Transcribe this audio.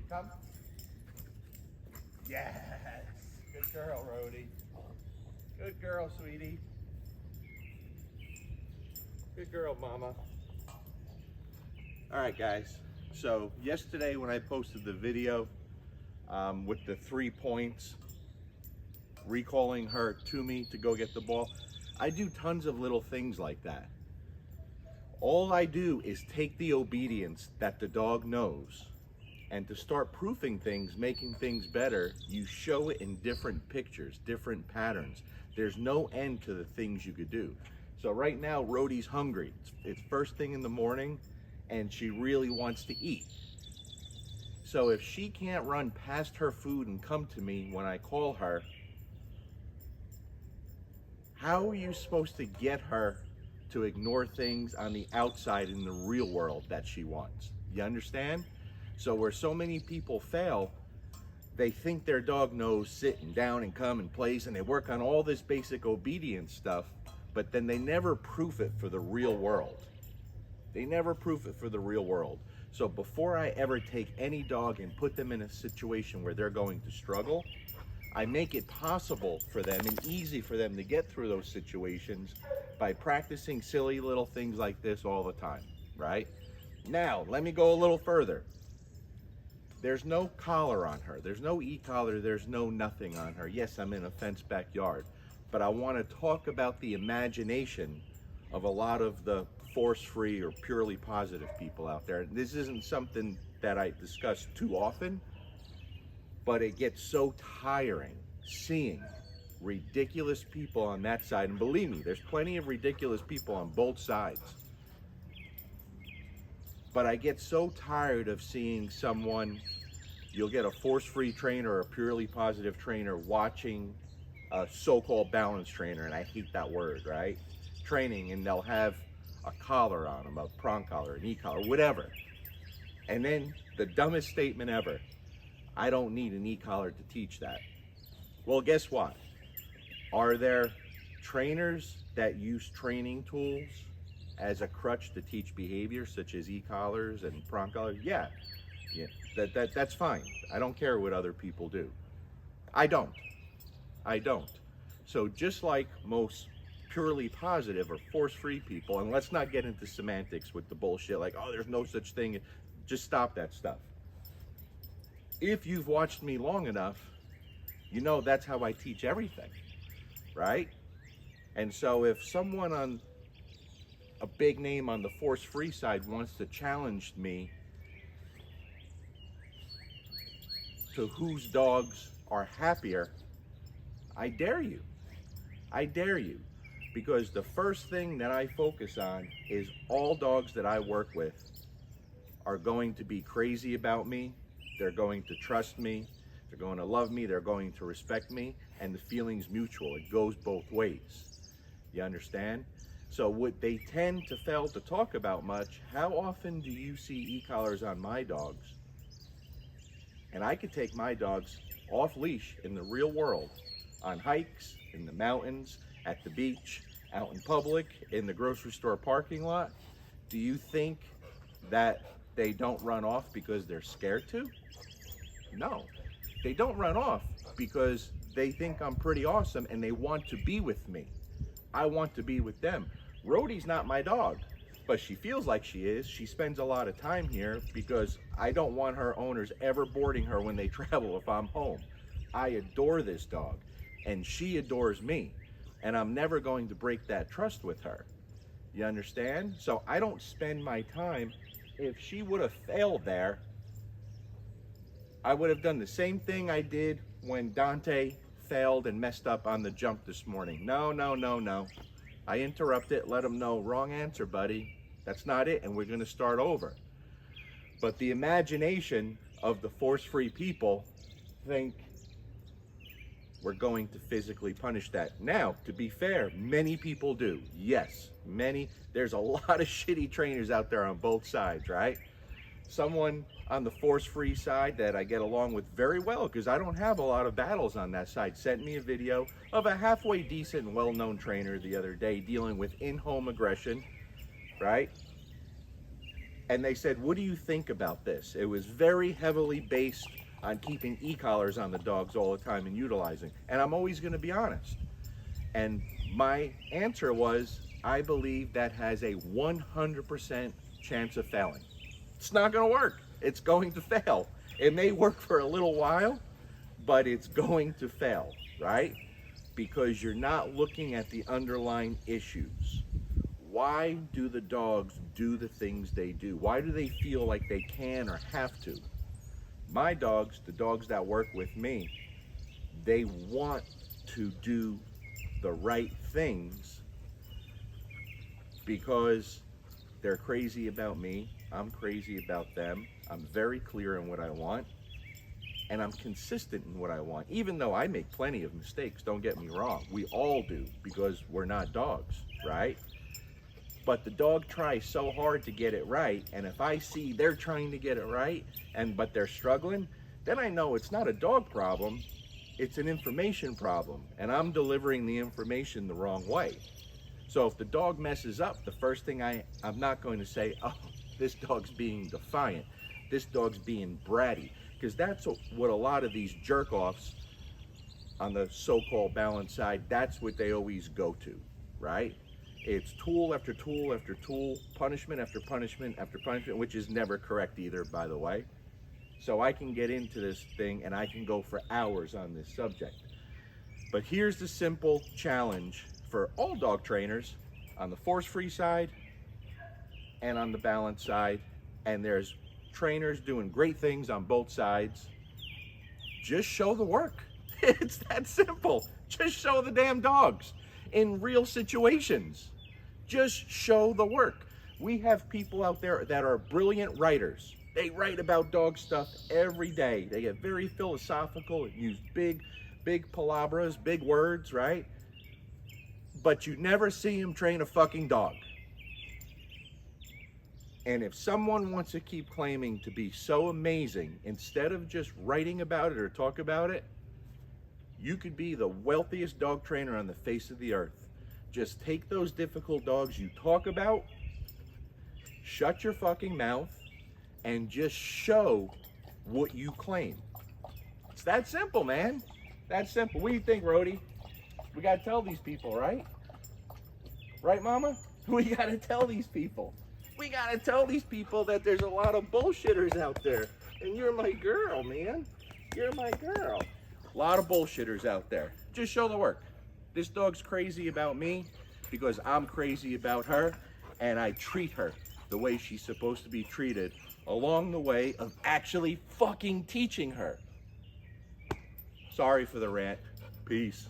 come. Yes. Good girl, Rhodey. Good girl, sweetie. Good girl, mama. All right, guys. So yesterday when I posted the video with the 3 points, recalling her to me to go get the ball, I do tons of little things like that. All I do is take the obedience that the dog knows, and to start proofing things, making things better, you show it in different pictures, different patterns. There's no end to the things you could do. So right now, Rhodey's hungry. It's first thing in the morning, and she really wants to eat. So if she can't run past her food and come to me when I call her, how are you supposed to get her to ignore things on the outside in the real world that she wants? You understand? So where so many people fail, they think their dog knows sitting down and come in place, and they work on all this basic obedience stuff, but then they never proof it for the real world. They never proof it for the real world. So before I ever take any dog and put them in a situation where they're going to struggle, I make it possible for them and easy for them to get through those situations by practicing silly little things like this all the time, right? Now, let me go a little further. There's no collar on her. There's no e-collar. There's no nothing on her. Yes, I'm in a fenced backyard, but I want to talk about the imagination of a lot of the force-free or purely positive people out there. This isn't something that I discuss too often, but it gets so tiring seeing ridiculous people on that side. And believe me, there's plenty of ridiculous people on both sides. But I get so tired of seeing someone, you'll get a force-free trainer or a purely positive trainer watching a so-called balance trainer, and I hate that word, right? Training, and they'll have a collar on them, a prong collar, an e-collar, whatever. And then the dumbest statement ever, I don't need an e-collar to teach that. Well, guess what? Are there trainers that use training tools as a crutch to teach behavior, such as e-collars and prong collars? Yeah, that's fine. I don't care what other people do. I don't. So just like most purely positive or force-free people, and let's not get into semantics with the bullshit like, oh, there's no such thing. Just stop that stuff. If you've watched me long enough, you know that's how I teach everything, right? And so if someone on a big name on the force-free side wants to challenge me to whose dogs are happier, I dare you. I dare you. Because the first thing that I focus on is all dogs that I work with are going to be crazy about me. They're going to trust me. They're going to love me. They're going to respect me. And the feeling's mutual. It goes both ways. You understand? So what they tend to fail to talk about much, how often do you see e-collars on my dogs? And I could take my dogs off leash in the real world, on hikes, in the mountains, at the beach, out in public, in the grocery store parking lot. Do you think that they don't run off because they're scared to? No, they don't run off because they think I'm pretty awesome and they want to be with me. I want to be with them. Rhodey's not my dog, but she feels like she is. She spends a lot of time here because I don't want her owners ever boarding her when they travel if I'm home. I adore this dog and she adores me, and I'm never going to break that trust with her. You understand? So I don't spend my time. If she would have failed there, I would have done the same thing I did when Dante failed and messed up on the jump this morning. No. I interrupted, let him know, wrong answer, buddy. That's not it, and we're gonna start over. But the imagination of the force-free people think we're going to physically punish that. Now, to be fair, many people do. Yes, many. There's a lot of shitty trainers out there on both sides, right? Someone on the force-free side that I get along with very well, because I don't have a lot of battles on that side, sent me a video of a halfway decent and well-known trainer the other day dealing with in-home aggression, right? And they said, what do you think about this? It was very heavily based on keeping e-collars on the dogs all the time and utilizing. And I'm always going to be honest. And my answer was, I believe that has a 100% chance of failing. It's not going to work. It's going to fail. It may work for a little while, but it's going to fail, right? Because you're not looking at the underlying issues. Why do the dogs do the things they do? Why do they feel like they can or have to? My dogs, the dogs that work with me, they want to do the right things because they're crazy about me. I'm crazy about them. I'm very clear in what I want, and I'm consistent in what I want, even though I make plenty of mistakes. Don't get me wrong. We all do, because we're not dogs, right? But the dog tries so hard to get it right, and if I see they're trying to get it right, but they're struggling, then I know it's not a dog problem, it's an information problem, and I'm delivering the information the wrong way. So if the dog messes up, the first thing I'm not going to say, oh, this dog's being defiant, this dog's being bratty, because that's what a lot of these jerk-offs on the so-called balance side, that's what they always go to, right? It's tool after tool after tool, punishment after punishment after punishment, which is never correct either, by the way. So I can get into this thing and I can go for hours on this subject. But here's the simple challenge for all dog trainers on the force-free side and on the balance side. And there's trainers doing great things on both sides. Just show the work. It's that simple. Just show the damn dogs in real situations. Just show the work. We have people out there that are brilliant writers. They write about dog stuff every day. They get very philosophical and use big palabras, big words, right? But you never see them train a fucking dog. And if someone wants to keep claiming to be so amazing, instead of just writing about it or talk about it, you could be the wealthiest dog trainer on the face of the earth. Just take those difficult dogs you talk about, shut your fucking mouth, and just show what you claim. It's that simple, man. That simple. What do you think, Rhodey? We gotta tell these people, right? Right, Mama? We gotta tell these people. We gotta tell these people that there's a lot of bullshitters out there. And you're my girl, man. You're my girl. A lot of bullshitters out there. Just show the work. This dog's crazy about me because I'm crazy about her, and I treat her the way she's supposed to be treated along the way of actually fucking teaching her. Sorry for the rant. Peace.